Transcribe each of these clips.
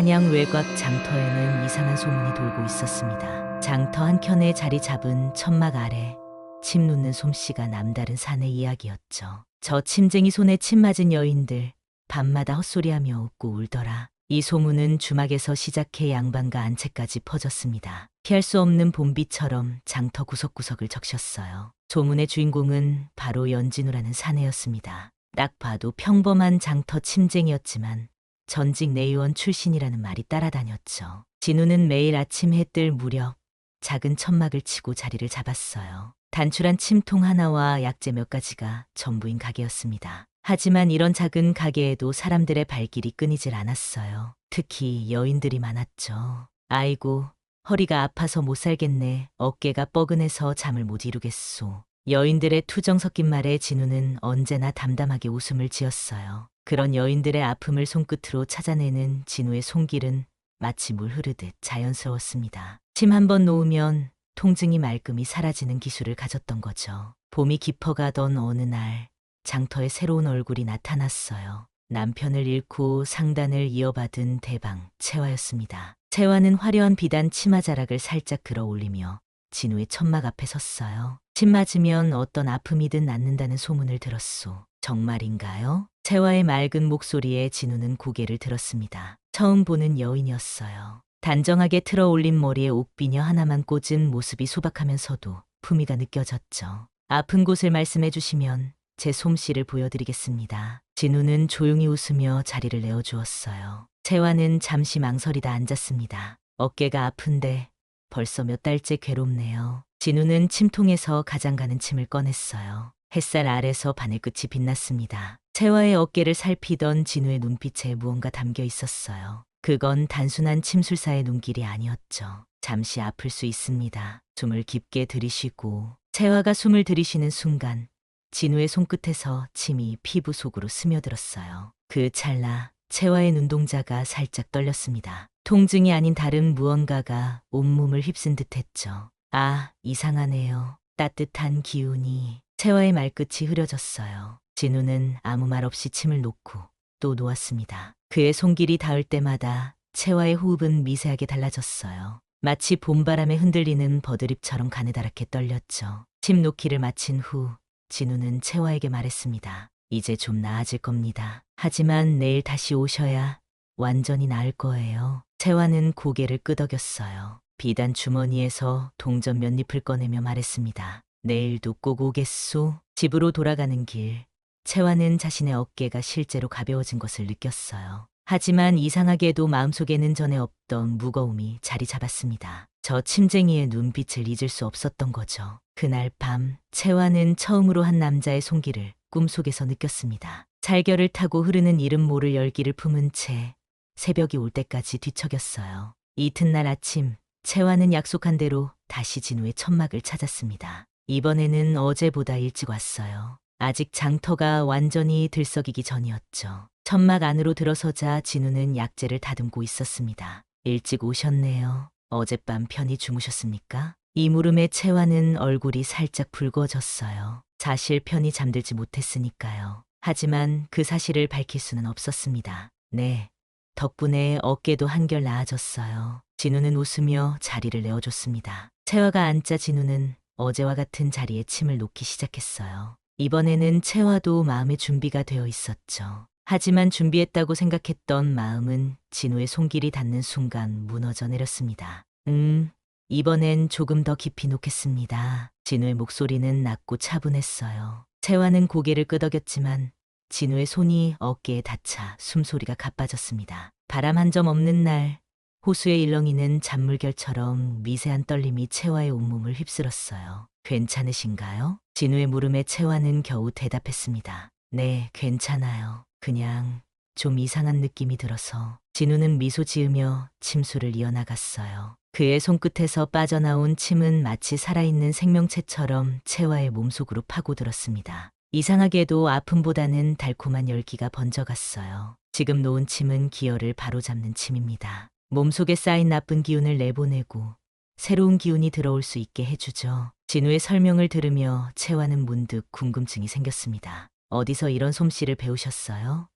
한양 외곽 장터에는 이상한 소문이 돌고 있었습니다. 장터 한켠에 자리 잡은 천막 아래 침 놓는 솜씨가 남다른 사내 이야기였죠. 저 침쟁이 손에 침 맞은 여인들 밤마다 헛소리하며 웃고 울더라. 이 소문은 주막에서 시작해 양반과 안채까지 퍼졌습니다. 피할 수 없는 봄비처럼 장터 구석구석을 적셨어요. 소문의 주인공은 바로 연진우라는 사내였습니다. 딱 봐도 평범한 장터 침쟁이였지만 전직 내의원 출신이라는 말이 따라다녔죠. 진우는 매일 아침 해 뜰 무렵 작은 천막을 치고 자리를 잡았어요. 단출한 침통 하나와 약재 몇 가지가 전부인 가게였습니다. 하지만 이런 작은 가게에도 사람들의 발길이 끊이질 않았어요. 특히 여인들이 많았죠. 아이고, 허리가 아파서 못 살겠네. 어깨가 뻐근해서 잠을 못 이루겠소. 여인들의 투정 섞인 말에 진우는 언제나 담담하게 웃음을 지었어요. 그런 여인들의 아픔을 손끝으로 찾아내는 진우의 손길은 마치 물 흐르듯 자연스러웠습니다. 침 한 번 놓으면 통증이 말끔히 사라지는 기술을 가졌던 거죠. 봄이 깊어가던 어느 날 장터에 새로운 얼굴이 나타났어요. 남편을 잃고 상단을 이어받은 대방 채화였습니다. 채화는 화려한 비단 치마자락을 살짝 들어 올리며 진우의 천막 앞에 섰어요. 침 맞으면 어떤 아픔이든 낫는다는 소문을 들었소. 정말인가요? 채화의 맑은 목소리에 진우는 고개를 들었습니다. 처음 보는 여인이었어요. 단정하게 틀어 올린 머리에 옥비녀 하나만 꽂은 모습이 소박하면서도 품위가 느껴졌죠. 아픈 곳을 말씀해 주시면 제 솜씨를 보여드리겠습니다. 진우는 조용히 웃으며 자리를 내어주었어요. 채화는 잠시 망설이다 앉았습니다. 어깨가 아픈데 벌써 몇 달째 괴롭네요. 진우는 침통에서 가장 가는 침을 꺼냈어요. 햇살 아래서 바늘끝이 빛났습니다. 채화의 어깨를 살피던 진우의 눈빛에 무언가 담겨 있었어요. 그건 단순한 침술사의 눈길이 아니었죠. 잠시 아플 수 있습니다. 숨을 깊게 들이쉬고 채화가 숨을 들이쉬는 순간 진우의 손끝에서 침이 피부 속으로 스며들었어요. 그 찰나 채화의 눈동자가 살짝 떨렸습니다. 통증이 아닌 다른 무언가가 온몸을 휩쓴 듯했죠. 아, 이상하네요. 따뜻한 기운이. 채화의 말끝이 흐려졌어요. 진우는 아무 말 없이 침을 놓고 또 놓았습니다. 그의 손길이 닿을 때마다 채화의 호흡은 미세하게 달라졌어요. 마치 봄바람에 흔들리는 버드립처럼 가느다랗게 떨렸죠. 침 놓기를 마친 후 진우는 채화에게 말했습니다. 이제 좀 나아질 겁니다. 하지만 내일 다시 오셔야 완전히 나을 거예요. 채화는 고개를 끄덕였어요. 비단 주머니에서 동전 몇 잎을 꺼내며 말했습니다. 내일도 꼭 오겠소. 집으로 돌아가는 길, 채화는 자신의 어깨가 실제로 가벼워진 것을 느꼈어요. 하지만 이상하게도 마음속에는 전에 없던 무거움이 자리 잡았습니다. 저 침쟁이의 눈빛을 잊을 수 없었던 거죠. 그날 밤 채화는 처음으로 한 남자의 손길을 꿈속에서 느꼈습니다. 살결을 타고 흐르는 이름 모를 열기를 품은 채 새벽이 올 때까지 뒤척였어요. 이튿날 아침 채화는 약속한 대로 다시 진우의 천막을 찾았습니다. 이번에는 어제보다 일찍 왔어요. 아직 장터가 완전히 들썩이기 전이었죠. 천막 안으로 들어서자 진우는 약재를 다듬고 있었습니다. 일찍 오셨네요. 어젯밤 편히 주무셨습니까? 이 물음에 채화는 얼굴이 살짝 붉어졌어요. 사실 편히 잠들지 못했으니까요. 하지만 그 사실을 밝힐 수는 없었습니다. 네, 덕분에 어깨도 한결 나아졌어요. 진우는 웃으며 자리를 내어줬습니다. 채화가 앉자 진우는 어제와 같은 자리에 침을 놓기 시작했어요. 이번에는 채화도 마음의 준비가 되어 있었죠. 하지만 준비했다고 생각했던 마음은 진우의 손길이 닿는 순간 무너져 내렸습니다. 이번엔 조금 더 깊이 놓겠습니다. 진우의 목소리는 낮고 차분했어요. 채화는 고개를 끄덕였지만 진우의 손이 어깨에 닿자 숨소리가 가빠졌습니다. 바람 한 점 없는 날 호수의 일렁이는 잔물결처럼 미세한 떨림이 채화의 온몸을 휩쓸었어요. 괜찮으신가요? 진우의 물음에 채화는 겨우 대답했습니다. 네, 괜찮아요. 그냥 좀 이상한 느낌이 들어서. 진우는 미소 지으며 침수를 이어나갔어요. 그의 손끝에서 빠져나온 침은 마치 살아있는 생명체처럼 채화의 몸속으로 파고들었습니다. 이상하게도 아픔보다는 달콤한 열기가 번져갔어요. 지금 놓은 침은 기혈을 바로잡는 침입니다. 몸속에 쌓인 나쁜 기운을 내보내고 새로운 기운이 들어올 수 있게 해주죠. 진우의 설명을 들으며 채화는 문득 궁금증이 생겼습니다. 어디서 이런 솜씨를 배우셨어요?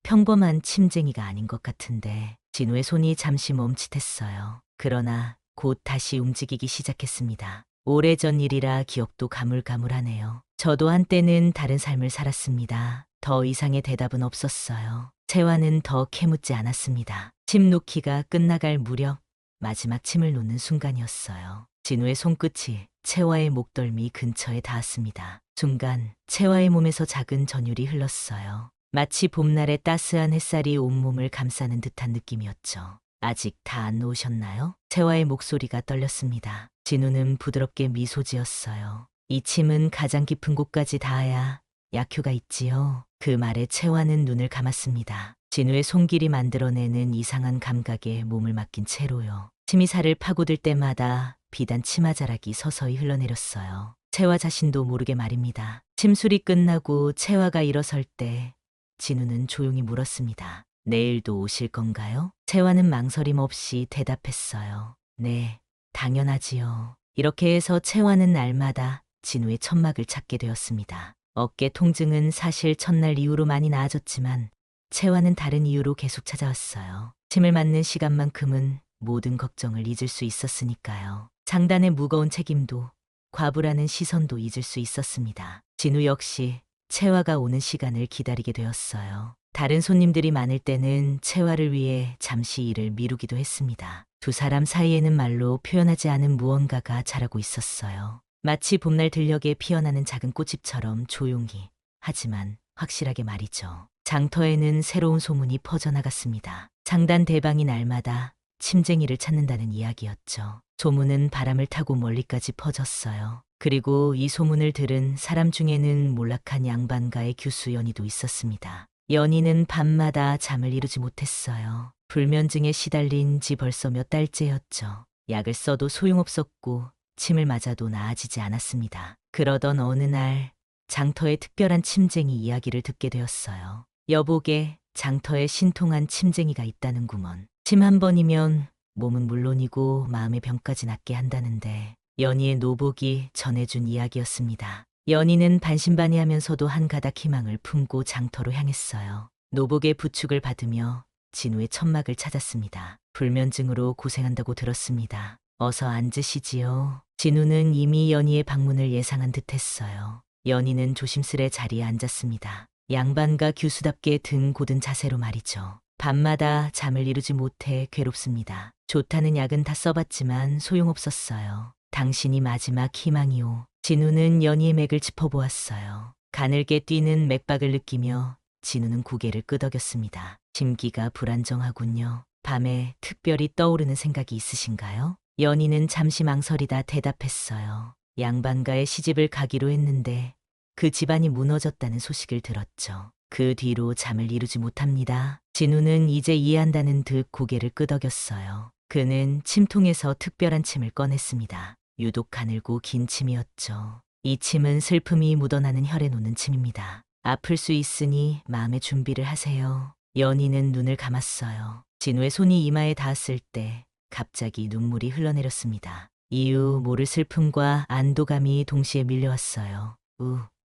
평범한 침쟁이가 아닌 것 같은데. 진우의 손이 잠시 멈칫했어요. 그러나 곧 다시 움직이기 시작했습니다. 오래전 일이라 기억도 가물가물하네요. 저도 한때는 다른 삶을 살았습니다. 더 이상의 대답은 없었어요. 채화는 더 캐묻지 않았습니다. 침 놓기가 끝나갈 무렵 마지막 침을 놓는 순간이었어요. 진우의 손끝이 채화의 목덜미 근처에 닿았습니다. 순간 채화의 몸에서 작은 전율이 흘렀어요. 마치 봄날의 따스한 햇살이 온몸을 감싸는 듯한 느낌이었죠. 아직 다 안 놓으셨나요? 채화의 목소리가 떨렸습니다. 진우는 부드럽게 미소 지었어요. 이 침은 가장 깊은 곳까지 닿아야 약효가 있지요. 그 말에 채화는 눈을 감았습니다. 진우의 손길이 만들어내는 이상한 감각에 몸을 맡긴 채로요. 침이 살을 파고들 때마다 비단 치마자락이 서서히 흘러내렸어요. 채화 자신도 모르게 말입니다. 침술이 끝나고 채화가 일어설 때 진우는 조용히 물었습니다. 내일도 오실 건가요? 채화는 망설임 없이 대답했어요. 네, 당연하지요. 이렇게 해서 채화는 날마다 진우의 천막을 찾게 되었습니다. 어깨 통증은 사실 첫날 이후로 많이 나아졌지만 채화는 다른 이유로 계속 찾아왔어요. 침을 맞는 시간만큼은 모든 걱정을 잊을 수 있었으니까요. 장단의 무거운 책임도 과부라는 시선도 잊을 수 있었습니다. 진우 역시 채화가 오는 시간을 기다리게 되었어요. 다른 손님들이 많을 때는 채화를 위해 잠시 일을 미루기도 했습니다. 두 사람 사이에는 말로 표현하지 않은 무언가가 자라고 있었어요. 마치 봄날 들녘에 피어나는 작은 꽃잎처럼 조용히, 하지만 확실하게 말이죠. 장터에는 새로운 소문이 퍼져나갔습니다. 장단 대방이 날마다 침쟁이를 찾는다는 이야기였죠. 소문은 바람을 타고 멀리까지 퍼졌어요. 그리고 이 소문을 들은 사람 중에는 몰락한 양반가의 규수 연희도 있었습니다. 연희는 밤마다 잠을 이루지 못했어요. 불면증에 시달린 지 벌써 몇 달째였죠. 약을 써도 소용없었고 침을 맞아도 나아지지 않았습니다. 그러던 어느 날 장터의 특별한 침쟁이 이야기를 듣게 되었어요. 여복에 장터에 신통한 침쟁이가 있다는구먼. 침 한 번이면 몸은 물론이고 마음의 병까지 낫게 한다는데 연희의 노복이 전해준 이야기였습니다. 연희는 반신반의하면서도 한 가닥 희망을 품고 장터로 향했어요. 노복의 부축을 받으며 진우의 천막을 찾았습니다. 불면증으로 고생한다고 들었습니다. 어서 앉으시지요. 진우는 이미 연희의 방문을 예상한 듯했어요. 연희는 조심스레 자리에 앉았습니다. 양반가 규수답게 등 곧은 자세로 말이죠. 밤마다 잠을 이루지 못해 괴롭습니다. 좋다는 약은 다 써봤지만 소용없었어요. 당신이 마지막 희망이오. 진우는 연희의 맥을 짚어보았어요. 가늘게 뛰는 맥박을 느끼며 진우는 고개를 끄덕였습니다. 심기가 불안정하군요. 밤에 특별히 떠오르는 생각이 있으신가요? 연희는 잠시 망설이다 대답했어요. 양반가의 시집을 가기로 했는데 그 집안이 무너졌다는 소식을 들었죠. 그 뒤로 잠을 이루지 못합니다. 진우는 이제 이해한다는 듯 고개를 끄덕였어요. 그는 침통에서 특별한 침을 꺼냈습니다. 유독 가늘고 긴 침이었죠. 이 침은 슬픔이 묻어나는 혈에 놓는 침입니다. 아플 수 있으니 마음의 준비를 하세요. 연희는 눈을 감았어요. 진우의 손이 이마에 닿았을 때 갑자기 눈물이 흘러내렸습니다. 이유 모를 슬픔과 안도감이 동시에 밀려왔어요.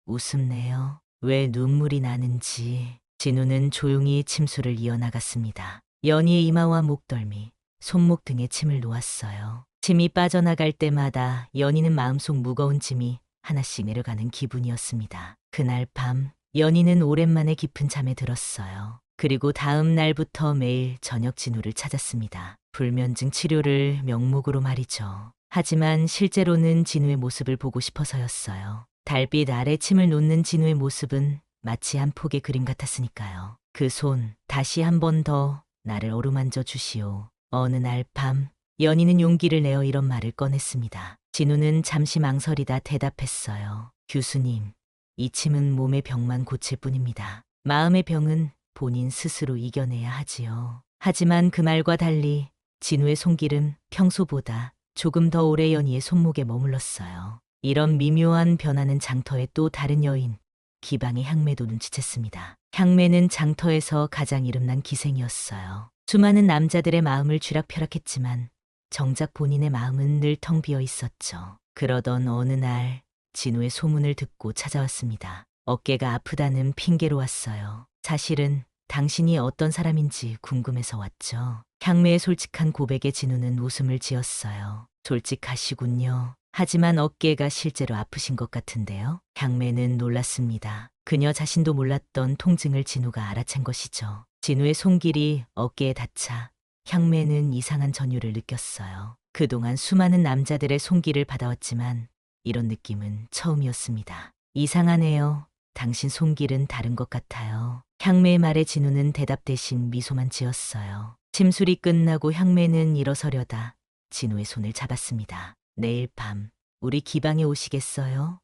우습네요. 왜 눈물이 나는지. 진우는 조용히 침수를 이어나갔습니다. 연희의 이마와 목덜미, 손목 등에 침을 놓았어요. 침이 빠져나갈 때마다 연희는 마음속 무거운 짐이 하나씩 내려가는 기분이었습니다. 그날 밤 연희는 오랜만에 깊은 잠에 들었어요. 그리고 다음 날부터 매일 저녁 진우를 찾았습니다. 불면증 치료를 명목으로 말이죠. 하지만 실제로는 진우의 모습을 보고 싶어서였어요. 달빛 아래 침을 놓는 진우의 모습은 마치 한 폭의 그림 같았으니까요. 그 손 다시 한 번 더 나를 어루만져 주시오. 어느 날 밤 연희는 용기를 내어 이런 말을 꺼냈습니다. 진우는 잠시 망설이다 대답했어요. 교수님, 이 침은 몸의 병만 고칠 뿐입니다. 마음의 병은 본인 스스로 이겨내야 하지요. 하지만 그 말과 달리 진우의 손길은 평소보다 조금 더 오래 연희의 손목에 머물렀어요. 이런 미묘한 변화는 장터의 또 다른 여인, 기방의 향매도 눈치챘습니다. 향매는 장터에서 가장 이름난 기생이었어요. 수많은 남자들의 마음을 쥐락펴락했지만 정작 본인의 마음은 늘 텅 비어 있었죠. 그러던 어느 날 진우의 소문을 듣고 찾아왔습니다. 어깨가 아프다는 핑계로 왔어요. 사실은 당신이 어떤 사람인지 궁금해서 왔죠. 향매의 솔직한 고백에 진우는 웃음을 지었어요. 솔직하시군요. 하지만 어깨가 실제로 아프신 것 같은데요. 향매는 놀랐습니다. 그녀 자신도 몰랐던 통증을 진우가 알아챈 것이죠. 진우의 손길이 어깨에 닿자 향매는 이상한 전율을 느꼈어요. 그동안 수많은 남자들의 손길을 받아왔지만 이런 느낌은 처음이었습니다. 이상하네요. 당신 손길은 다른 것 같아요. 향매의 말에 진우는 대답 대신 미소만 지었어요. 침술이 끝나고 향매는 일어서려다 진우의 손을 잡았습니다. 내일 밤 우리 기방에 오시겠어요?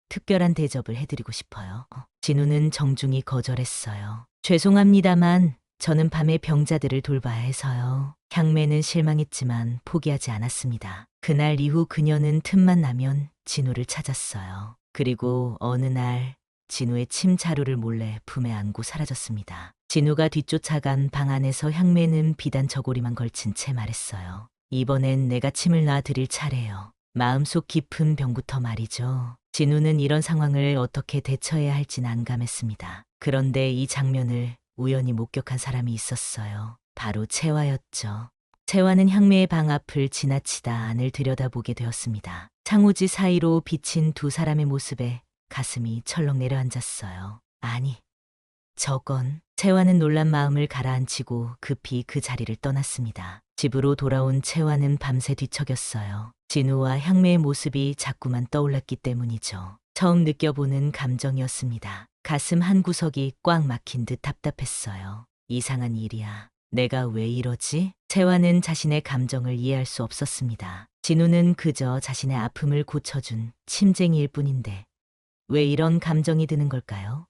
특별한 대접을 해드리고 싶어요. 진우는 정중히 거절했어요. 죄송합니다만 저는 밤에 병자들을 돌봐야 해서요. 향매는 실망했지만 포기하지 않았습니다. 그날 이후 그녀는 틈만 나면 진우를 찾았어요. 그리고 어느 날 진우의 침 자루를 몰래 품에 안고 사라졌습니다. 진우가 뒤쫓아간 방 안에서 향매는 비단 저고리만 걸친 채 말했어요. 이번엔 내가 침을 놔드릴 차례요. 마음속 깊은 병부터 말이죠. 진우는 이런 상황을 어떻게 대처해야 할지 난감했습니다. 그런데 이 장면을 우연히 목격한 사람이 있었어요. 바로 채화였죠. 채화는 향매의 방 앞을 지나치다 안을 들여다보게 되었습니다. 창호지 사이로 비친 두 사람의 모습에 가슴이 철렁 내려앉았어요. 아니, 저건. 채화는 놀란 마음을 가라앉히고 급히 그 자리를 떠났습니다. 집으로 돌아온 채화는 밤새 뒤척였어요. 진우와 향매의 모습이 자꾸만 떠올랐기 때문이죠. 처음 느껴보는 감정이었습니다. 가슴 한 구석이 꽉 막힌 듯 답답했어요. 이상한 일이야. 내가 왜 이러지? 채화는 자신의 감정을 이해할 수 없었습니다. 진우는 그저 자신의 아픔을 고쳐준 침쟁이일 뿐인데 왜 이런 감정이 드는 걸까요?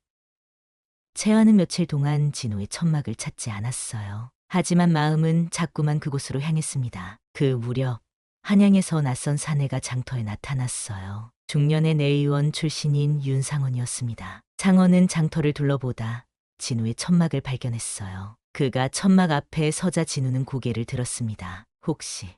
채화는 며칠 동안 진우의 천막을 찾지 않았어요. 하지만 마음은 자꾸만 그곳으로 향했습니다. 그 무렵 한양에서 낯선 사내가 장터에 나타났어요. 중년의 내의원 출신인 윤상원이었습니다. 상원은 장터를 둘러보다 진우의 천막을 발견했어요. 그가 천막 앞에 서자 진우는 고개를 들었습니다. 혹시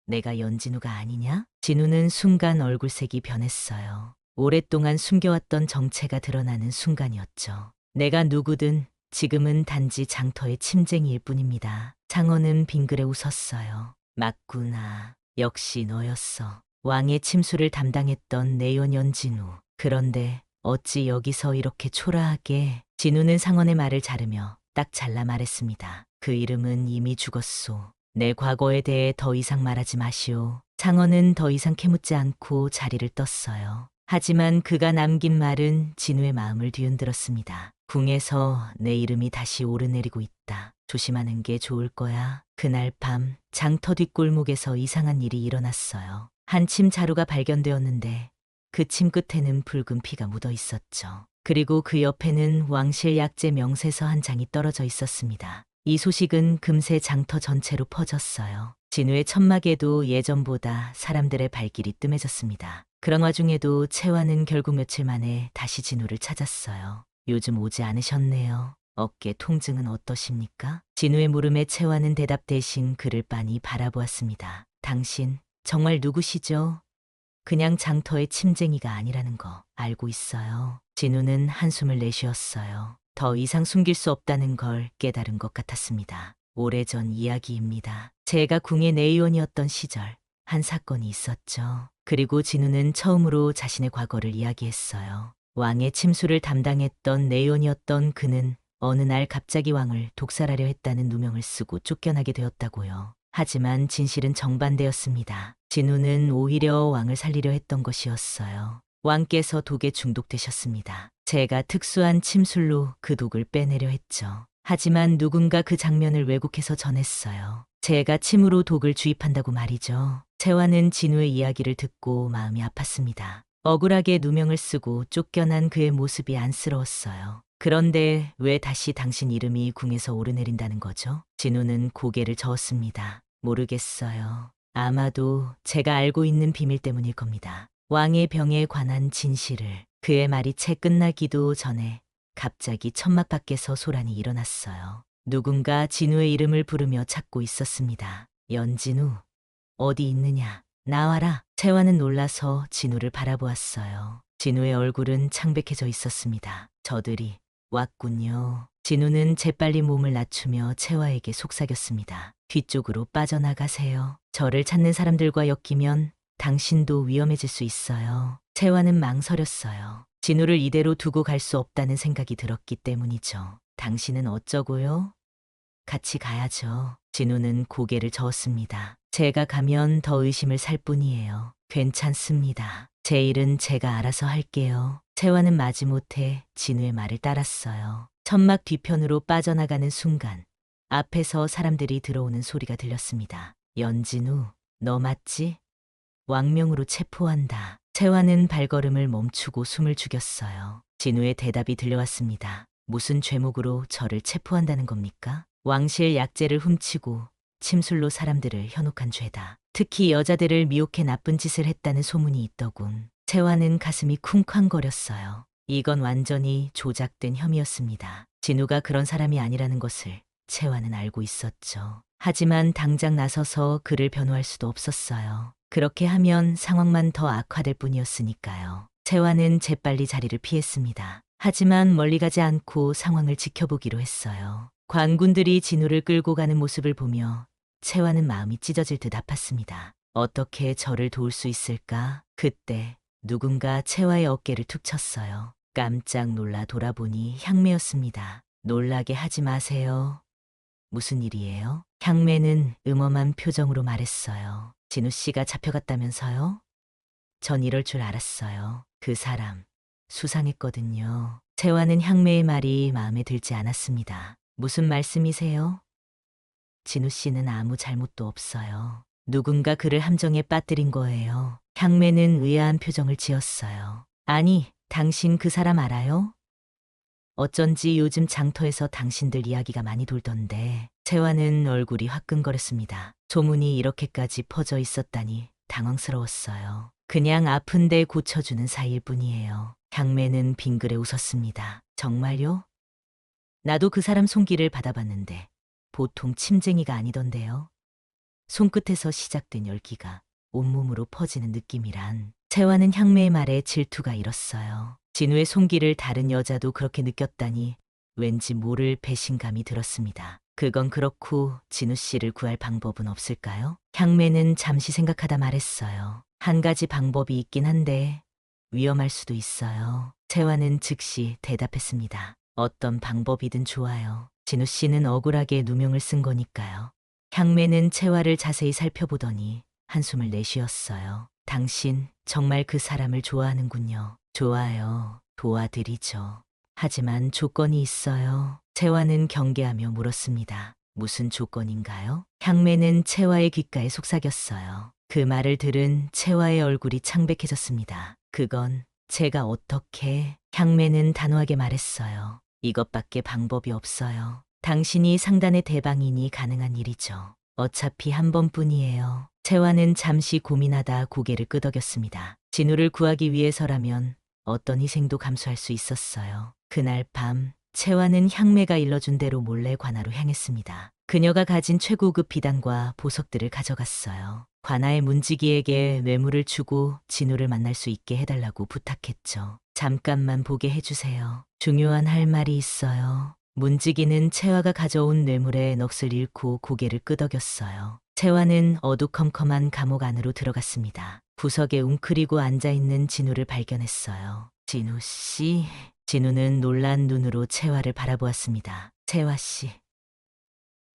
내가 연진우가 아니냐? 진우는 순간 얼굴색이 변했어요. 오랫동안 숨겨왔던 정체가 드러나는 순간이었죠. 내가 누구든 지금은 단지 장터의 침쟁이일 뿐입니다. 상원은 빙그레 웃었어요. 맞구나. 역시 너였어. 왕의 침수를 담당했던 내연 연진우. 그런데 어찌 여기서 이렇게 초라하게. 진우는 상원의 말을 자르며 딱 잘라 말했습니다. 그 이름은 이미 죽었소. 내 과거에 대해 더 이상 말하지 마시오. 상원은 더 이상 캐묻지 않고 자리를 떴어요. 하지만 그가 남긴 말은 진우의 마음을 뒤흔들었습니다. 궁에서 내 이름이 다시 오르내리고 있다. 조심하는 게 좋을 거야. 그날 밤 장터 뒷골목에서 이상한 일이 일어났어요. 한 침 자루가 발견되었는데 그 침 끝에는 붉은 피가 묻어 있었죠. 그리고 그 옆에는 왕실 약재 명세서 한 장이 떨어져 있었습니다. 이 소식은 금세 장터 전체로 퍼졌어요. 진우의 천막에도 예전보다 사람들의 발길이 뜸해졌습니다. 그런 와중에도 채화는 결국 며칠 만에 다시 진우를 찾았어요. 요즘 오지 않으셨네요. 어깨 통증은 어떠십니까? 진우의 물음에 채화는 대답 대신 그를 빤히 바라보았습니다. 당신 정말 누구시죠? 그냥 장터의 침쟁이가 아니라는 거 알고 있어요. 진우는 한숨을 내쉬었어요. 더 이상 숨길 수 없다는 걸 깨달은 것 같았습니다. 오래전 이야기입니다. 제가 궁의 내의원이었던 시절 한 사건이 있었죠. 그리고 진우는 처음으로 자신의 과거를 이야기했어요. 왕의 침수를 담당했던 내의원이었던 그는 어느 날 갑자기 왕을 독살하려 했다는 누명을 쓰고 쫓겨나게 되었다고요. 하지만 진실은 정반대였습니다. 진우는 오히려 왕을 살리려 했던 것이었어요. 왕께서 독에 중독되셨습니다. 제가 특수한 침술로 그 독을 빼내려 했죠. 하지만 누군가 그 장면을 왜곡해서 전했어요. 제가 침으로 독을 주입한다고 말이죠. 채화는 진우의 이야기를 듣고 마음이 아팠습니다. 억울하게 누명을 쓰고 쫓겨난 그의 모습이 안쓰러웠어요. 그런데 왜 다시 당신 이름이 궁에서 오르내린다는 거죠? 진우는 고개를 저었습니다. 모르겠어요. 아마도 제가 알고 있는 비밀 때문일 겁니다. 왕의 병에 관한 진실을. 그의 말이 채 끝나기도 전에 갑자기 천막 밖에서 소란이 일어났어요. 누군가 진우의 이름을 부르며 찾고 있었습니다. 연진우, 어디 있느냐? 나와라. 채화는 놀라서 진우를 바라보았어요. 진우의 얼굴은 창백해져 있었습니다. 저들이 왔군요. 진우는 재빨리 몸을 낮추며 채화에게 속삭였습니다. 뒤쪽으로 빠져나가세요. 저를 찾는 사람들과 엮이면 당신도 위험해질 수 있어요. 채화는 망설였어요. 진우를 이대로 두고 갈 수 없다는 생각이 들었기 때문이죠. 당신은 어쩌고요? 같이 가야죠. 진우는 고개를 저었습니다. 제가 가면 더 의심을 살 뿐이에요. 괜찮습니다. 제 일은 제가 알아서 할게요. 채화는 마지못해 진우의 말을 따랐어요. 천막 뒤편으로 빠져나가는 순간 앞에서 사람들이 들어오는 소리가 들렸습니다. 연진우, 너 맞지? 왕명으로 체포한다. 채화는 발걸음을 멈추고 숨을 죽였어요. 진우의 대답이 들려왔습니다. 무슨 죄목으로 저를 체포한다는 겁니까? 왕실 약재를 훔치고 침술로 사람들을 현혹한 죄다. 특히 여자들을 미혹해 나쁜 짓을 했다는 소문이 있더군. 채화는 가슴이 쿵쾅거렸어요. 이건 완전히 조작된 혐의였습니다. 진우가 그런 사람이 아니라는 것을 채화는 알고 있었죠. 하지만 당장 나서서 그를 변호할 수도 없었어요. 그렇게 하면 상황만 더 악화될 뿐이었으니까요. 채화는 재빨리 자리를 피했습니다. 하지만 멀리 가지 않고 상황을 지켜보기로 했어요. 관군들이 진우를 끌고 가는 모습을 보며 채화는 마음이 찢어질 듯 아팠습니다. 어떻게 저를 도울 수 있을까? 그때 누군가 채화의 어깨를 툭 쳤어요. 깜짝 놀라 돌아보니 향매였습니다. 놀라게 하지 마세요. 무슨 일이에요? 향매는 음험한 표정으로 말했어요. 진우 씨가 잡혀갔다면서요? 전 이럴 줄 알았어요. 그 사람 수상했거든요. 채화는 향매의 말이 마음에 들지 않았습니다. 무슨 말씀이세요? 진우 씨는 아무 잘못도 없어요. 누군가 그를 함정에 빠뜨린 거예요. 향매는 의아한 표정을 지었어요. 아니, 당신 그 사람 알아요? 어쩐지 요즘 장터에서 당신들 이야기가 많이 돌던데. 채화는 얼굴이 화끈거렸습니다. 소문이 이렇게까지 퍼져 있었다니 당황스러웠어요. 그냥 아픈데 고쳐주는 사이일 뿐이에요. 향매는 빙그레 웃었습니다. 정말요? 나도 그 사람 손길을 받아봤는데 보통 침쟁이가 아니던데요. 손끝에서 시작된 열기가 온몸으로 퍼지는 느낌이란. 채화는 향매의 말에 질투가 일었어요. 진우의 손길을 다른 여자도 그렇게 느꼈다니 왠지 모를 배신감이 들었습니다. 그건 그렇고 진우 씨를 구할 방법은 없을까요? 향매는 잠시 생각하다 말했어요. 한 가지 방법이 있긴 한데 위험할 수도 있어요. 채화는 즉시 대답했습니다. 어떤 방법이든 좋아요. 진우 씨는 억울하게 누명을 쓴 거니까요. 향매는 채화를 자세히 살펴보더니 한숨을 내쉬었어요. 당신 정말 그 사람을 좋아하는군요. 좋아요. 도와드리죠. 하지만 조건이 있어요. 채화는 경계하며 물었습니다. 무슨 조건인가요? 향매는 채화의 귓가에 속삭였어요. 그 말을 들은 채화의 얼굴이 창백해졌습니다. 그건 제가 어떻게... 향매는 단호하게 말했어요. 이것밖에 방법이 없어요. 당신이 상단의 대방이니 가능한 일이죠. 어차피 한 번뿐이에요. 채화는 잠시 고민하다 고개를 끄덕였습니다. 진우를 구하기 위해서라면 어떤 희생도 감수할 수 있었어요. 그날 밤 채화는 향매가 일러준 대로 몰래 관아로 향했습니다. 그녀가 가진 최고급 비단과 보석들을 가져갔어요. 관아의 문지기에게 뇌물을 주고 진우를 만날 수 있게 해달라고 부탁했죠. 잠깐만 보게 해주세요. 중요한 할 말이 있어요. 문지기는 채화가 가져온 뇌물의 넋을 잃고 고개를 끄덕였어요. 채화는 어두컴컴한 감옥 안으로 들어갔습니다. 구석에 웅크리고 앉아있는 진우를 발견했어요. 진우 씨... 진우는 놀란 눈으로 채화를 바라보았습니다. 채화 씨...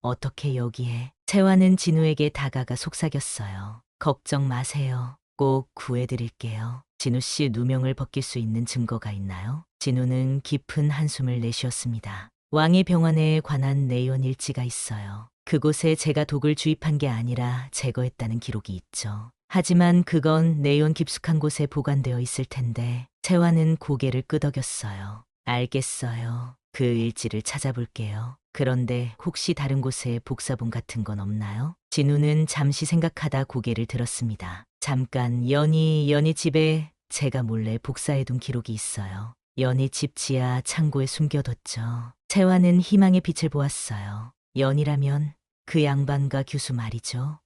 어떻게 여기에... 채화는 진우에게 다가가 속삭였어요. 걱정 마세요. 꼭 구해드릴게요. 진우 씨 누명을 벗길 수 있는 증거가 있나요? 진우는 깊은 한숨을 내쉬었습니다. 왕의 병원에 관한 내연 일지가 있어요. 그곳에 제가 독을 주입한 게 아니라 제거했다는 기록이 있죠. 하지만 그건 내연 깊숙한 곳에 보관되어 있을 텐데. 채화는 고개를 끄덕였어요. 알겠어요. 그 일지를 찾아볼게요. 그런데 혹시 다른 곳에 복사본 같은 건 없나요? 진우는 잠시 생각하다 고개를 들었습니다. 잠깐 연희 집에 제가 몰래 복사해둔 기록이 있어요. 연희 집 지하 창고에 숨겨뒀죠. 채화는 희망의 빛을 보았어요. 연희라면 그 양반과 규수 말이죠.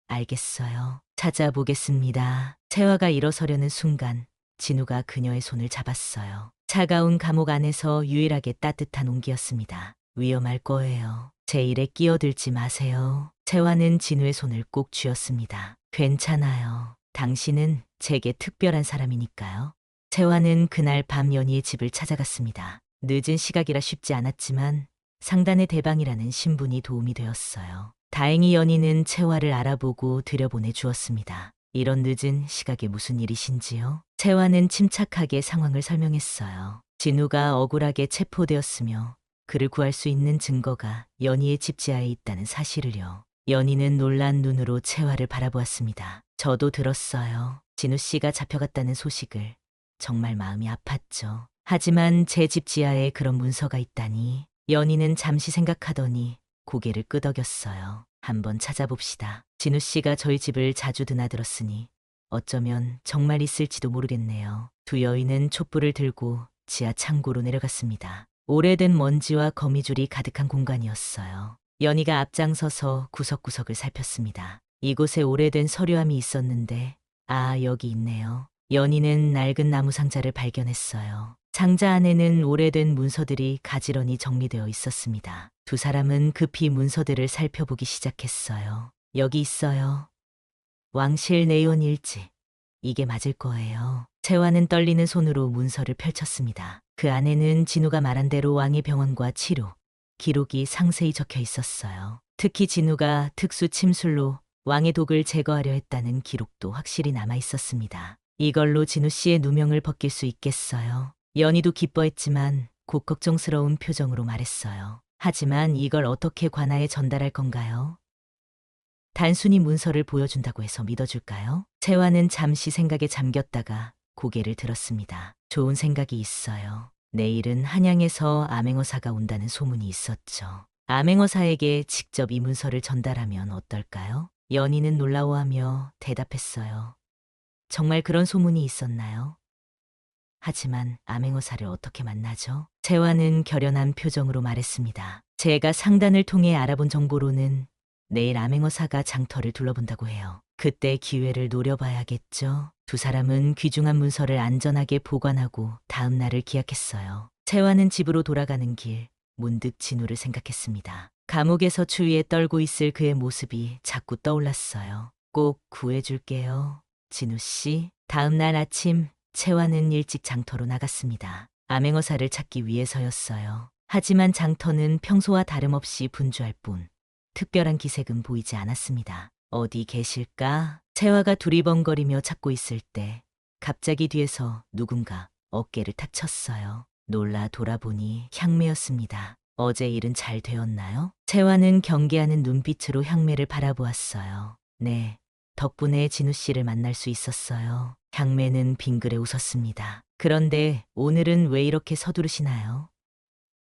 알겠어요. 찾아보겠습니다. 채화가 일어서려는 순간 진우가 그녀의 손을 잡았어요. 차가운 감옥 안에서 유일하게 따뜻한 온기였습니다. 위험할 거예요. 제 일에 끼어들지 마세요. 채화는 진우의 손을 꼭 쥐었습니다. 괜찮아요. 당신은 제게 특별한 사람이니까요. 채화는 그날 밤 연희의 집을 찾아갔습니다. 늦은 시각이라 쉽지 않았지만 상단의 대방이라는 신분이 도움이 되었어요. 다행히 연희는 채화를 알아보고 들여보내 주었습니다. 이런 늦은 시각에 무슨 일이신지요? 채화는 침착하게 상황을 설명했어요. 진우가 억울하게 체포되었으며 그를 구할 수 있는 증거가 연희의 집 지하에 있다는 사실을요. 연희는 놀란 눈으로 채화를 바라보았습니다. 저도 들었어요. 진우 씨가 잡혀갔다는 소식을. 정말 마음이 아팠죠. 하지만 제 집 지하에 그런 문서가 있다니. 연희는 잠시 생각하더니 고개를 끄덕였어요. 한번 찾아봅시다. 진우 씨가 저희 집을 자주 드나들었으니 어쩌면 정말 있을지도 모르겠네요. 두 여인은 촛불을 들고 지하 창고로 내려갔습니다. 오래된 먼지와 거미줄이 가득한 공간이었어요. 연희가 앞장서서 구석구석을 살폈습니다. 이곳에 오래된 서류함이 있었는데, 아, 여기 있네요. 연희는 낡은 나무 상자를 발견했어요. 상자 안에는 오래된 문서들이 가지런히 정리되어 있었습니다. 두 사람은 급히 문서들을 살펴보기 시작했어요. 여기 있어요. 왕실 내원 일지. 이게 맞을 거예요. 채화는 떨리는 손으로 문서를 펼쳤습니다. 그 안에는 진우가 말한 대로 왕의 병원과 치료, 기록이 상세히 적혀 있었어요. 특히 진우가 특수 침술로 왕의 독을 제거하려 했다는 기록도 확실히 남아 있었습니다. 이걸로 진우 씨의 누명을 벗길 수 있겠어요. 연희도 기뻐했지만 곧 걱정스러운 표정으로 말했어요. 하지만 이걸 어떻게 관아에 전달할 건가요? 단순히 문서를 보여준다고 해서 믿어줄까요? 채화는 잠시 생각에 잠겼다가 고개를 들었습니다. 좋은 생각이 있어요. 내일은 한양에서 암행어사가 온다는 소문이 있었죠. 암행어사에게 직접 이 문서를 전달하면 어떨까요? 연희는 놀라워하며 대답했어요. 정말 그런 소문이 있었나요? 하지만 암행어사를 어떻게 만나죠? 채화는 결연한 표정으로 말했습니다. 제가 상단을 통해 알아본 정보로는 내일 암행어사가 장터를 둘러본다고 해요. 그때 기회를 노려봐야겠죠. 두 사람은 귀중한 문서를 안전하게 보관하고 다음 날을 기약했어요. 채화는 집으로 돌아가는 길, 문득 진우를 생각했습니다. 감옥에서 추위에 떨고 있을 그의 모습이 자꾸 떠올랐어요. 꼭 구해줄게요. 진우 씨. 다음 날 아침 채화는 일찍 장터로 나갔습니다. 암행어사를 찾기 위해서였어요. 하지만 장터는 평소와 다름없이 분주할 뿐 특별한 기색은 보이지 않았습니다. 어디 계실까? 채화가 두리번거리며 찾고 있을 때 갑자기 뒤에서 누군가 어깨를 탁 쳤어요. 놀라 돌아보니 향매였습니다. 어제 일은 잘 되었나요? 채화는 경계하는 눈빛으로 향매를 바라보았어요. 네, 덕분에 진우 씨를 만날 수 있었어요. 향매는 빙그레 웃었습니다. 그런데 오늘은 왜 이렇게 서두르시나요?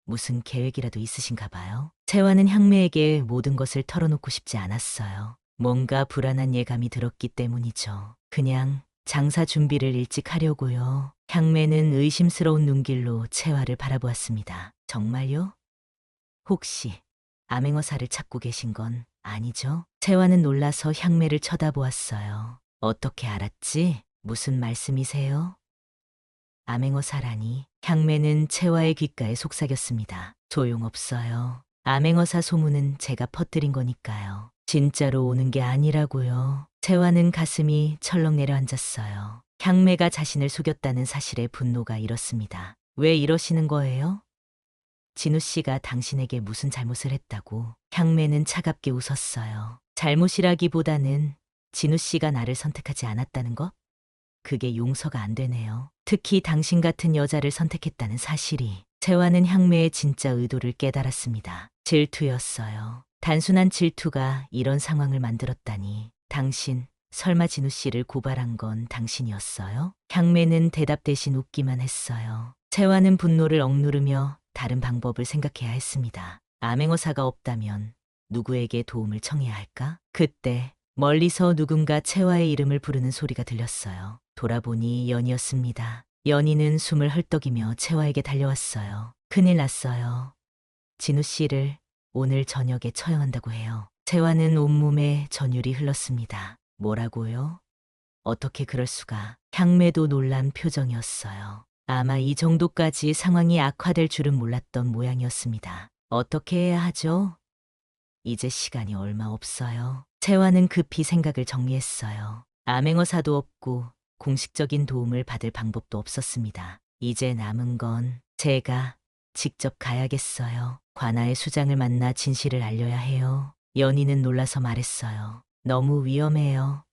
무슨 계획이라도 있으신가 봐요. 채화는 향매에게 모든 것을 털어놓고 싶지 않았어요. 뭔가 불안한 예감이 들었기 때문이죠. 그냥 장사 준비를 일찍 하려고요. 향매는 의심스러운 눈길로 채화를 바라보았습니다. 정말요? 혹시 암행어사를 찾고 계신 건 아니죠? 채화는 놀라서 향매를 쳐다보았어요. 어떻게 알았지? 무슨 말씀이세요? 암행어사라니. 향매는 채화의 귓가에 속삭였습니다. 소용없어요. 암행어사 소문은 제가 퍼뜨린 거니까요. 진짜로 오는 게 아니라고요. 채화는 가슴이 철렁 내려앉았어요. 향매가 자신을 속였다는 사실에 분노가 일었습니다. 왜 이러시는 거예요? 진우 씨가 당신에게 무슨 잘못을 했다고. 향매는 차갑게 웃었어요. 잘못이라기보다는 진우 씨가 나를 선택하지 않았다는 것? 그게 용서가 안 되네요. 특히 당신 같은 여자를 선택했다는 사실이. 채화는 향매의 진짜 의도를 깨달았습니다. 질투였어요. 단순한 질투가 이런 상황을 만들었다니. 당신, 설마 진우 씨를 고발한 건 당신이었어요? 향매는 대답 대신 웃기만 했어요. 채화는 분노를 억누르며 다른 방법을 생각해야 했습니다. 암행어사가 없다면 누구에게 도움을 청해야 할까? 그때 멀리서 누군가 채화의 이름을 부르는 소리가 들렸어요. 돌아보니 연희였습니다. 연희는 숨을 헐떡이며 채화에게 달려왔어요. 큰일 났어요. 진우 씨를 오늘 저녁에 처형한다고 해요. 채화는 온몸에 전율이 흘렀습니다. 뭐라고요? 어떻게 그럴 수가? 향매도 놀란 표정이었어요. 아마 이 정도까지 상황이 악화될 줄은 몰랐던 모양이었습니다. 어떻게 해야 하죠? 이제 시간이 얼마 없어요. 채화는 급히 생각을 정리했어요. 암행어사도 없고 공식적인 도움을 받을 방법도 없었습니다. 이제 남은 건 제가 직접 가야겠어요. 관아의 수장을 만나 진실을 알려야 해요. 연희는 놀라서 말했어요. 너무 위험해요.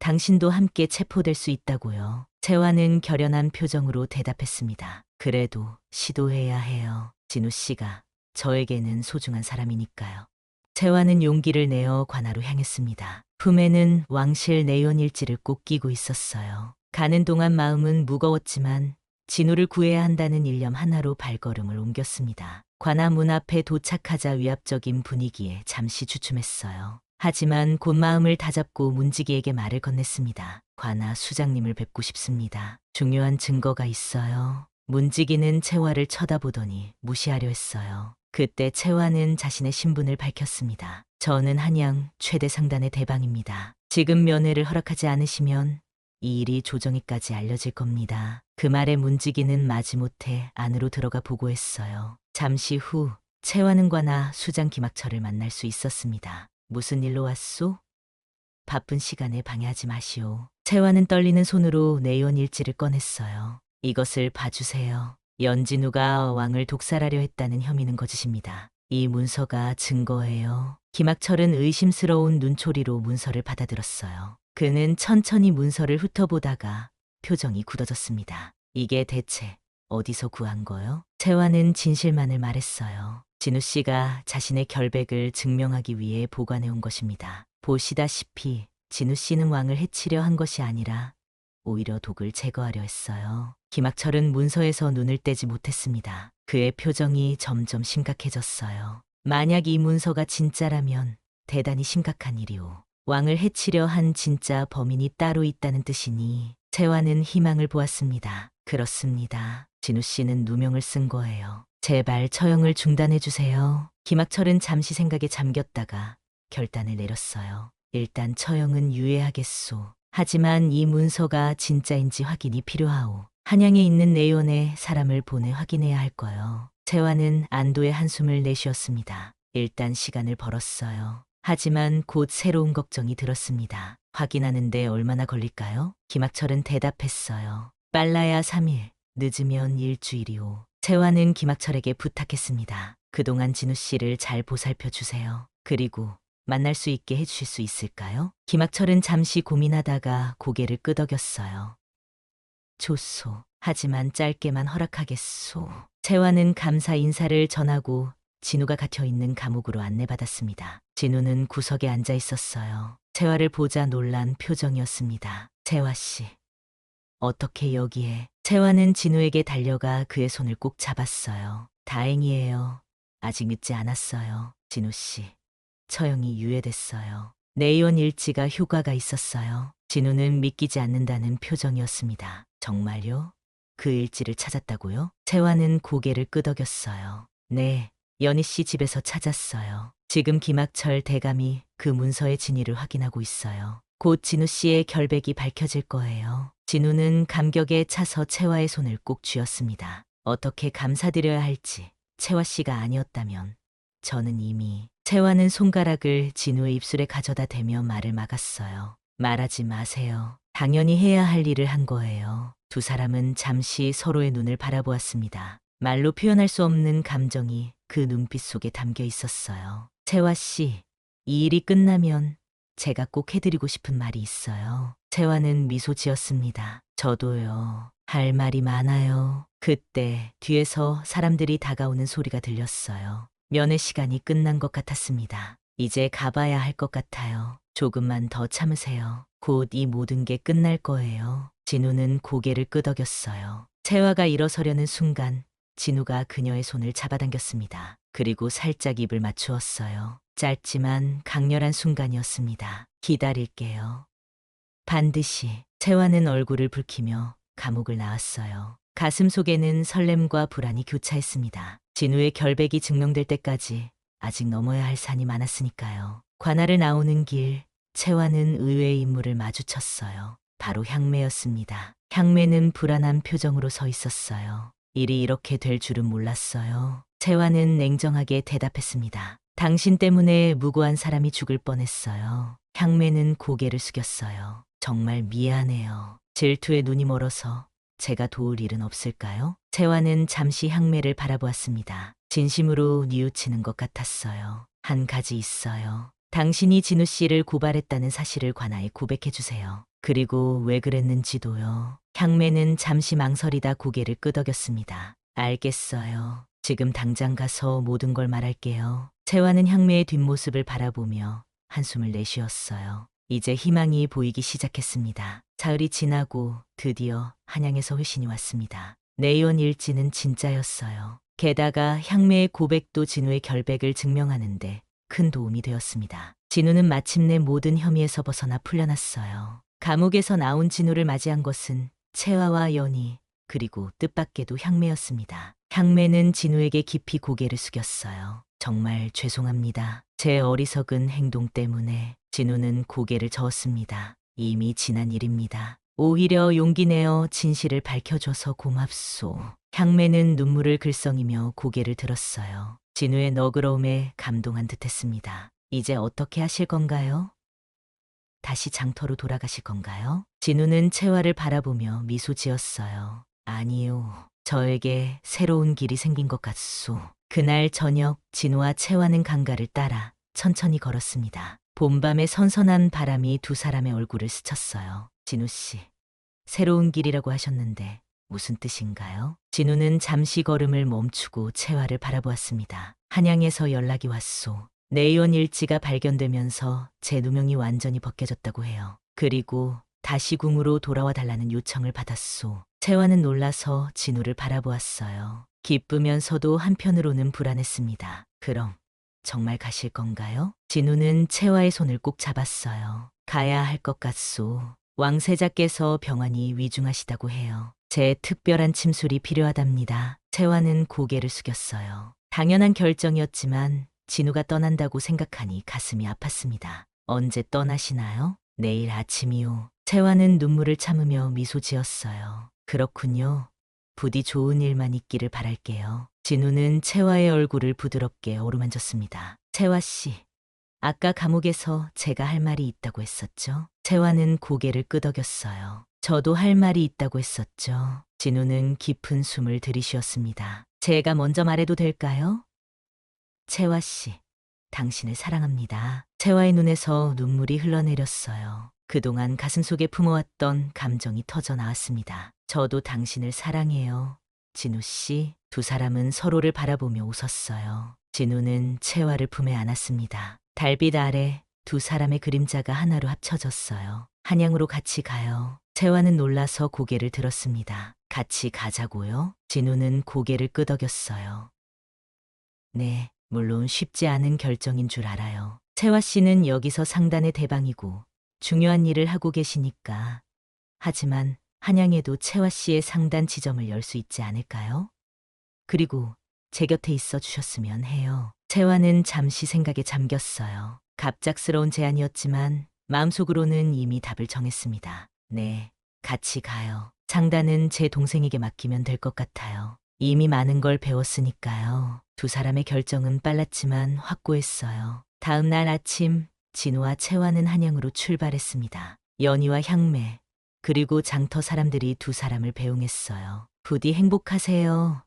당신도 함께 체포될 수 있다고요. 채화는 결연한 표정으로 대답했습니다. 그래도 시도해야 해요. 진우 씨가 저에게는 소중한 사람이니까요. 채화는 용기를 내어 관아로 향했습니다. 품에는 왕실 내연일지를 꼭 끼고 있었어요. 가는 동안 마음은 무거웠지만 진우를 구해야 한다는 일념 하나로 발걸음을 옮겼습니다. 관아 문 앞에 도착하자 위압적인 분위기에 잠시 주춤했어요. 하지만 곧 마음을 다잡고 문지기에게 말을 건넸습니다. 관아 수장님을 뵙고 싶습니다. 중요한 증거가 있어요. 문지기는 채화를 쳐다보더니 무시하려 했어요. 그때 채화는 자신의 신분을 밝혔습니다. 저는 한양 최대 상단의 대방입니다. 지금 면회를 허락하지 않으시면 이 일이 조정이까지 알려질 겁니다. 그 말에 문지기는 마지못해 안으로 들어가 보고했어요. 잠시 후 채화는 관아 수장 김학철을 만날 수 있었습니다. 무슨 일로 왔소? 바쁜 시간에 방해하지 마시오. 채화는 떨리는 손으로 내연 일지를 꺼냈어요. 이것을 봐주세요. 연진우가 왕을 독살하려 했다는 혐의는 거짓입니다. 이 문서가 증거예요. 김학철은 의심스러운 눈초리로 문서를 받아들었어요. 그는 천천히 문서를 훑어보다가 표정이 굳어졌습니다. 이게 대체 어디서 구한 거요? 채화는 진실만을 말했어요. 진우 씨가 자신의 결백을 증명하기 위해 보관해온 것입니다. 보시다시피 진우 씨는 왕을 해치려 한 것이 아니라 오히려 독을 제거하려 했어요. 김학철은 문서에서 눈을 떼지 못했습니다. 그의 표정이 점점 심각해졌어요. 만약 이 문서가 진짜라면 대단히 심각한 일이오. 왕을 해치려 한 진짜 범인이 따로 있다는 뜻이니 채화는 희망을 보았습니다. 그렇습니다. 진우 씨는 누명을 쓴 거예요. 제발 처형을 중단해 주세요. 김학철은 잠시 생각에 잠겼다가 결단을 내렸어요. 일단 처형은 유예하겠소. 하지만 이 문서가 진짜인지 확인이 필요하오. 한양에 있는 내연에 사람을 보내 확인해야 할 거요. 채화는 안도의 한숨을 내쉬었습니다. 일단 시간을 벌었어요. 하지만 곧 새로운 걱정이 들었습니다. 확인하는데 얼마나 걸릴까요? 김학철은 대답했어요. 빨라야 3일, 늦으면 일주일이오. 채화는 김학철에게 부탁했습니다. 그동안 진우 씨를 잘 보살펴 주세요. 그리고 만날 수 있게 해주실 수 있을까요? 김학철은 잠시 고민하다가 고개를 끄덕였어요. 좋소. 하지만 짧게만 허락하겠소. 채화는 감사 인사를 전하고 진우가 갇혀있는 감옥으로 안내받았습니다. 진우는 구석에 앉아 있었어요. 채화를 보자 놀란 표정이었습니다. 채화 씨. 어떻게 여기에? 채화는 진우에게 달려가 그의 손을 꼭 잡았어요. 다행이에요. 아직 늦지 않았어요. 진우 씨. 처형이 유예됐어요. 내연 일지가 효과가 있었어요. 진우는 믿기지 않는다는 표정이었습니다. 정말요? 그 일지를 찾았다고요? 채화는 고개를 끄덕였어요. 네, 연희 씨 집에서 찾았어요. 지금 김학철 대감이 그 문서의 진위를 확인하고 있어요. 곧 진우 씨의 결백이 밝혀질 거예요. 진우는 감격에 차서 채화의 손을 꼭 쥐었습니다. 어떻게 감사드려야 할지. 채화 씨가 아니었다면 저는 이미. 채화는 손가락을 진우의 입술에 가져다 대며 말을 막았어요. 말하지 마세요. 당연히 해야 할 일을 한 거예요. 두 사람은 잠시 서로의 눈을 바라보았습니다. 말로 표현할 수 없는 감정이 그 눈빛 속에 담겨 있었어요. 채화 씨, 이 일이 끝나면 제가 꼭 해드리고 싶은 말이 있어요. 채화는 미소 지었습니다. 저도요. 할 말이 많아요. 그때 뒤에서 사람들이 다가오는 소리가 들렸어요. 면회 시간이 끝난 것 같았습니다. 이제 가봐야 할 것 같아요. 조금만 더 참으세요. 곧 이 모든 게 끝날 거예요. 진우는 고개를 끄덕였어요. 채화가 일어서려는 순간 진우가 그녀의 손을 잡아당겼습니다. 그리고 살짝 입을 맞추었어요. 짧지만 강렬한 순간이었습니다. 기다릴게요. 반드시. 채화는 얼굴을 붉히며 감옥을 나왔어요. 가슴 속에는 설렘과 불안이 교차했습니다. 진우의 결백이 증명될 때까지 아직 넘어야 할 산이 많았으니까요. 관아를 나오는 길, 채화는 의외의 인물을 마주쳤어요. 바로 향매였습니다. 향매는 불안한 표정으로 서 있었어요. 일이 이렇게 될 줄은 몰랐어요. 채화는 냉정하게 대답했습니다. 당신 때문에 무고한 사람이 죽을 뻔했어요. 향매는 고개를 숙였어요. 정말 미안해요. 질투에 눈이 멀어서 제가 도울 일은 없을까요? 채화는 잠시 향매를 바라보았습니다. 진심으로 뉘우치는 것 같았어요. 한 가지 있어요. 당신이 진우 씨를 고발했다는 사실을 관하에 고백해 주세요. 그리고 왜 그랬는지도요. 향매는 잠시 망설이다 고개를 끄덕였습니다. 알겠어요. 지금 당장 가서 모든 걸 말할게요. 채화는 향매의 뒷모습을 바라보며 한숨을 내쉬었어요. 이제 희망이 보이기 시작했습니다. 사흘이 지나고 드디어 한양에서 회신이 왔습니다. 내연 일지는 진짜였어요. 게다가 향매의 고백도 진우의 결백을 증명하는데 큰 도움이 되었습니다. 진우는 마침내 모든 혐의에서 벗어나 풀려났어요. 감옥에서 나온 진우를 맞이한 것은 채화와 연희 그리고 뜻밖에도 향매였습니다. 향매는 진우에게 깊이 고개를 숙였어요. 정말 죄송합니다. 제 어리석은 행동 때문에. 진우는 고개를 저었습니다. 이미 지난 일입니다. 오히려 용기 내어 진실을 밝혀줘서 고맙소. 향매는 눈물을 글썽이며 고개를 들었어요. 진우의 너그러움에 감동한 듯했습니다. 이제 어떻게 하실 건가요? 다시 장터로 돌아가실 건가요? 진우는 채화를 바라보며 미소 지었어요. 아니요. 저에게 새로운 길이 생긴 것 같소. 그날 저녁 진우와 채화는 강가를 따라 천천히 걸었습니다. 봄밤의 선선한 바람이 두 사람의 얼굴을 스쳤어요. 진우 씨, 새로운 길이라고 하셨는데 무슨 뜻인가요? 진우는 잠시 걸음을 멈추고 채화를 바라보았습니다. 한양에서 연락이 왔소. 내연 일지가 발견되면서 제 누명이 완전히 벗겨졌다고 해요. 그리고 다시 궁으로 돌아와 달라는 요청을 받았소. 채화는 놀라서 진우를 바라보았어요. 기쁘면서도 한편으로는 불안했습니다. 그럼 정말 가실 건가요? 진우는 채화의 손을 꼭 잡았어요. 가야 할 것 같소. 왕세자께서 병환이 위중하시다고 해요. 제 특별한 침술이 필요하답니다. 채화는 고개를 숙였어요. 당연한 결정이었지만 진우가 떠난다고 생각하니 가슴이 아팠습니다. 언제 떠나시나요? 내일 아침이요. 채화는 눈물을 참으며 미소 지었어요. 그렇군요. 부디 좋은 일만 있기를 바랄게요. 진우는 채화의 얼굴을 부드럽게 어루만졌습니다. 채화 씨, 아까 감옥에서 제가 할 말이 있다고 했었죠? 채화는 고개를 끄덕였어요. 저도 할 말이 있다고 했었죠. 진우는 깊은 숨을 들이쉬었습니다. 제가 먼저 말해도 될까요? 채화 씨, 당신을 사랑합니다. 채화의 눈에서 눈물이 흘러내렸어요. 그동안 가슴속에 품어왔던 감정이 터져 나왔습니다. 저도 당신을 사랑해요. 진우 씨, 두 사람은 서로를 바라보며 웃었어요. 진우는 채화를 품에 안았습니다. 달빛 아래 두 사람의 그림자가 하나로 합쳐졌어요. 한양으로 같이 가요. 채화는 놀라서 고개를 들었습니다. 같이 가자고요? 진우는 고개를 끄덕였어요. 네, 물론 쉽지 않은 결정인 줄 알아요. 채화 씨는 여기서 상단의 대방이고 중요한 일을 하고 계시니까. 하지만 한양에도 채화 씨의 상단 지점을 열 수 있지 않을까요? 그리고 제 곁에 있어 주셨으면 해요. 채화는 잠시 생각에 잠겼어요. 갑작스러운 제안이었지만 마음속으로는 이미 답을 정했습니다. 네, 같이 가요. 상단은 제 동생에게 맡기면 될 것 같아요. 이미 많은 걸 배웠으니까요. 두 사람의 결정은 빨랐지만 확고했어요. 다음 날 아침 진우와 채화는 한양으로 출발했습니다. 연희와 향매 그리고 장터 사람들이 두 사람을 배웅했어요. 부디 행복하세요.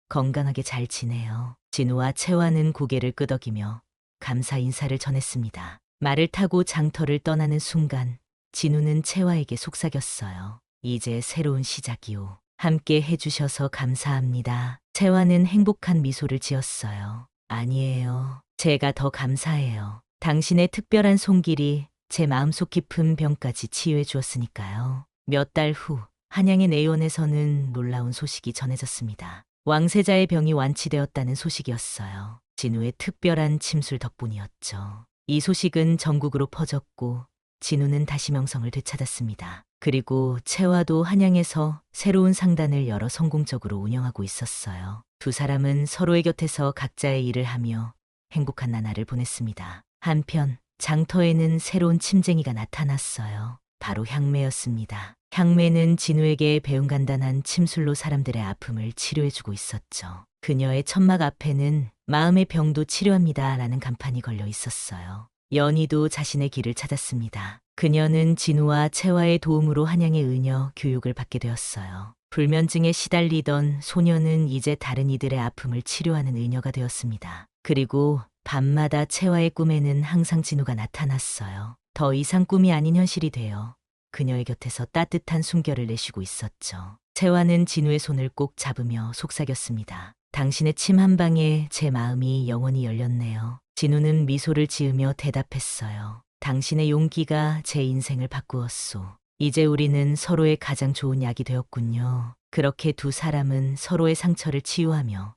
건강하게 잘 지내요. 진우와 채화는 고개를 끄덕이며 감사 인사를 전했습니다. 말을 타고 장터를 떠나는 순간 진우는 채화에게 속삭였어요. 이제 새로운 시작이오. 함께 해주셔서 감사합니다. 채화는 행복한 미소를 지었어요. 아니에요. 제가 더 감사해요. 당신의 특별한 손길이 제 마음속 깊은 병까지 치유해 주었으니까요. 몇 달 후 한양의 내원에서는 놀라운 소식이 전해졌습니다. 왕세자의 병이 완치되었다는 소식이었어요. 진우의 특별한 침술 덕분이었죠. 이 소식은 전국으로 퍼졌고 진우는 다시 명성을 되찾았습니다. 그리고 채화도 한양에서 새로운 상단을 열어 성공적으로 운영하고 있었어요. 두 사람은 서로의 곁에서 각자의 일을 하며 행복한 나날을 보냈습니다. 한편 장터에는 새로운 침쟁이가 나타났어요. 바로 향매였습니다. 향매는 진우에게 배운 간단한 침술로 사람들의 아픔을 치료해주고 있었죠. 그녀의 천막 앞에는 마음의 병도 치료합니다 라는 간판이 걸려 있었어요. 연희도 자신의 길을 찾았습니다. 그녀는 진우와 채화의 도움으로 한양의 의녀 교육을 받게 되었어요. 불면증에 시달리던 소녀는 이제 다른 이들의 아픔을 치료하는 의녀가 되었습니다. 그리고 밤마다 채화의 꿈에는 항상 진우가 나타났어요. 더 이상 꿈이 아닌 현실이 되어 그녀의 곁에서 따뜻한 숨결을 내쉬고 있었죠. 채화는 진우의 손을 꼭 잡으며 속삭였습니다. 당신의 침 한 방에 제 마음이 영원히 열렸네요. 진우는 미소를 지으며 대답했어요. 당신의 용기가 제 인생을 바꾸었소. 이제 우리는 서로의 가장 좋은 약이 되었군요. 그렇게 두 사람은 서로의 상처를 치유하며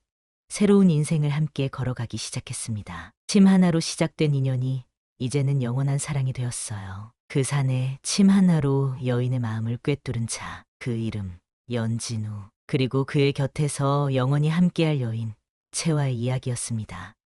새로운 인생을 함께 걸어가기 시작했습니다. 침 하나로 시작된 인연이 이제는 영원한 사랑이 되었어요. 그 산에 침 하나로 여인의 마음을 꿰뚫은 자, 그 이름 연진우. 그리고 그의 곁에서 영원히 함께할 여인 채화의 이야기였습니다.